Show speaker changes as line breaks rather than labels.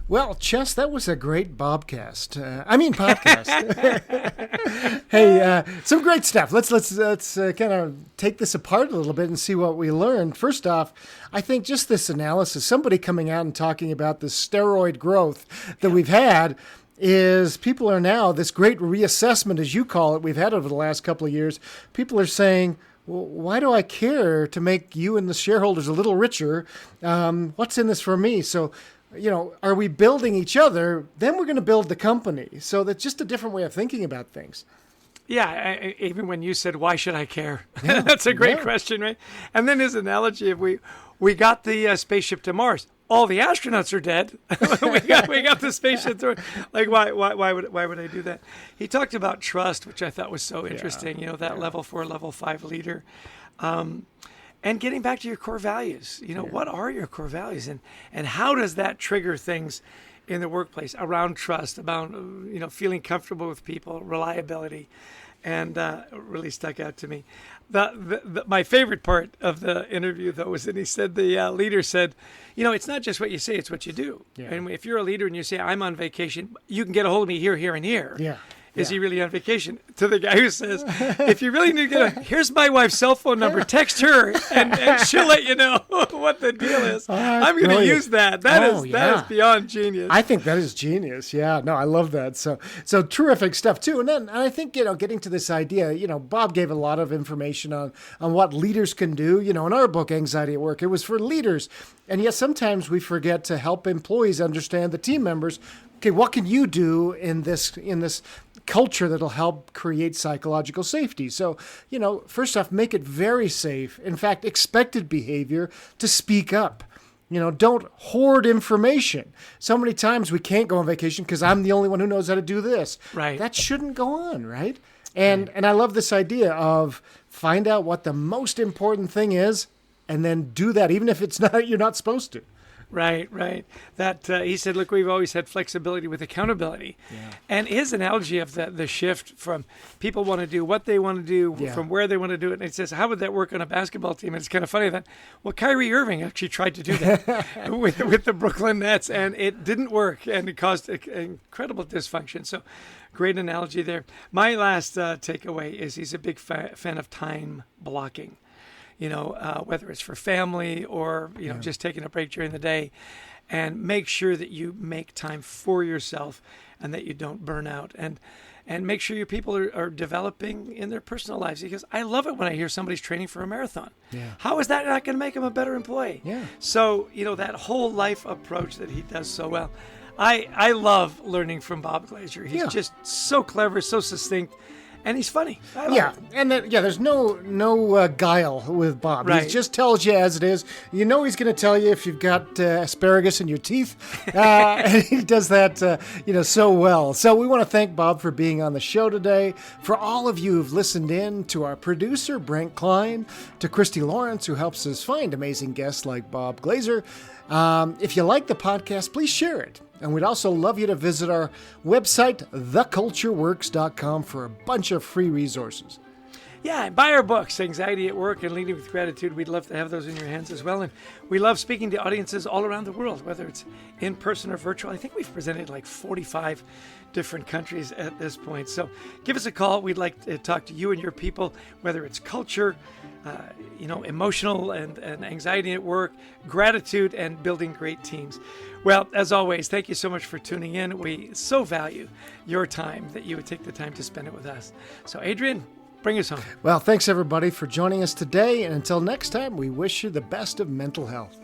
Well, Chess, that was a great podcast. Podcast. Hey, some great stuff. Let's kind of take this apart a little bit and see what we learned. First off, I think just this analysis, somebody coming out and talking about the steroid growth that we've had, is people are now, this great reassessment, as you call it, we've had over the last couple of years, people are saying, well, why do I care to make you and the shareholders a little richer? What's in this for me? So, are we building each other? Then we're going to build the company. So that's just a different way of thinking about things.
Yeah, even when you said, why should I care? Yeah, that's a great question, right? And then his analogy of we got the spaceship to Mars. All the astronauts are dead. we got the spaceship to like why would I do that? He talked about trust, which I thought was so interesting. That level 4, level 5 leader. And getting back to your core values, what are your core values, and how does that trigger things in the workplace around trust, about feeling comfortable with people, reliability, and it really stuck out to me. My favorite part of the interview, though, was that he said the leader said, it's not just what you say, it's what you do. Yeah. And if you're a leader and you say, I'm on vacation, you can get a hold of me here, here, and here. Yeah. Is he really on vacation? To the guy who says, if you really need to here's my wife's cell phone number, text her, and she'll let you know what the deal is. I'm going to use that. That is beyond genius.
I think that is genius. Yeah, no, I love that. So terrific stuff, too. And then I think, getting to this idea, Bob gave a lot of information on what leaders can do. In our book, Anxiety at Work, it was for leaders. And yet sometimes we forget to help employees understand, the team members, okay, what can you do in this culture that'll help create psychological safety? So, first off, make it very safe. In fact, expected behavior to speak up. Don't hoard information. So many times we can't go on vacation because I'm the only one who knows how to do this.
Right.
That shouldn't go on, right? And I love this idea of find out what the most important thing is and then do that, even if you're not supposed to.
Right. That he said, look, we've always had flexibility with accountability. Yeah. And his analogy of the shift from people want to do what they want to do from where they want to do it. And he says, how would that work on a basketball team? And it's kind of funny that, Kyrie Irving actually tried to do that with the Brooklyn Nets, and it didn't work, and it caused incredible dysfunction. So great analogy there. My last takeaway is he's a big fan of time blocking. Whether it's for family or, just taking a break during the day, and make sure that you make time for yourself and that you don't burn out, and make sure your people are developing in their personal lives, because I love it when I hear somebody's training for a marathon. Yeah. How is that not going to make them a better employee? Yeah. So, that whole life approach that he does so well. I love learning from Bob Glazer. He's just so clever, so succinct. And he's funny.
And there's no guile with Bob.
Right.
He just tells you as it is. He's going to tell you if you've got asparagus in your teeth. And he does that, so well. So we want to thank Bob for being on the show today. For all of you who've listened in, to our producer, Brent Klein, to Christy Lawrence, who helps us find amazing guests like Bob Glazer. If you like the podcast, please share it. And we'd also love you to visit our website, thecultureworks.com, for a bunch of free resources.
Yeah, and buy our books, Anxiety at Work and Leading with Gratitude. We'd love to have those in your hands as well. And we love speaking to audiences all around the world, whether it's in person or virtual. I think we've presented like 45 different countries at this point. So give us a call. We'd like to talk to you and your people, whether it's culture, emotional and anxiety at work, gratitude, and building great teams. Well, as always, thank you so much for tuning in. We so value your time, that you would take the time to spend it with us. So, Adrian, bring us home.
Well, thanks everybody for joining us today. And until next time, we wish you the best of mental health.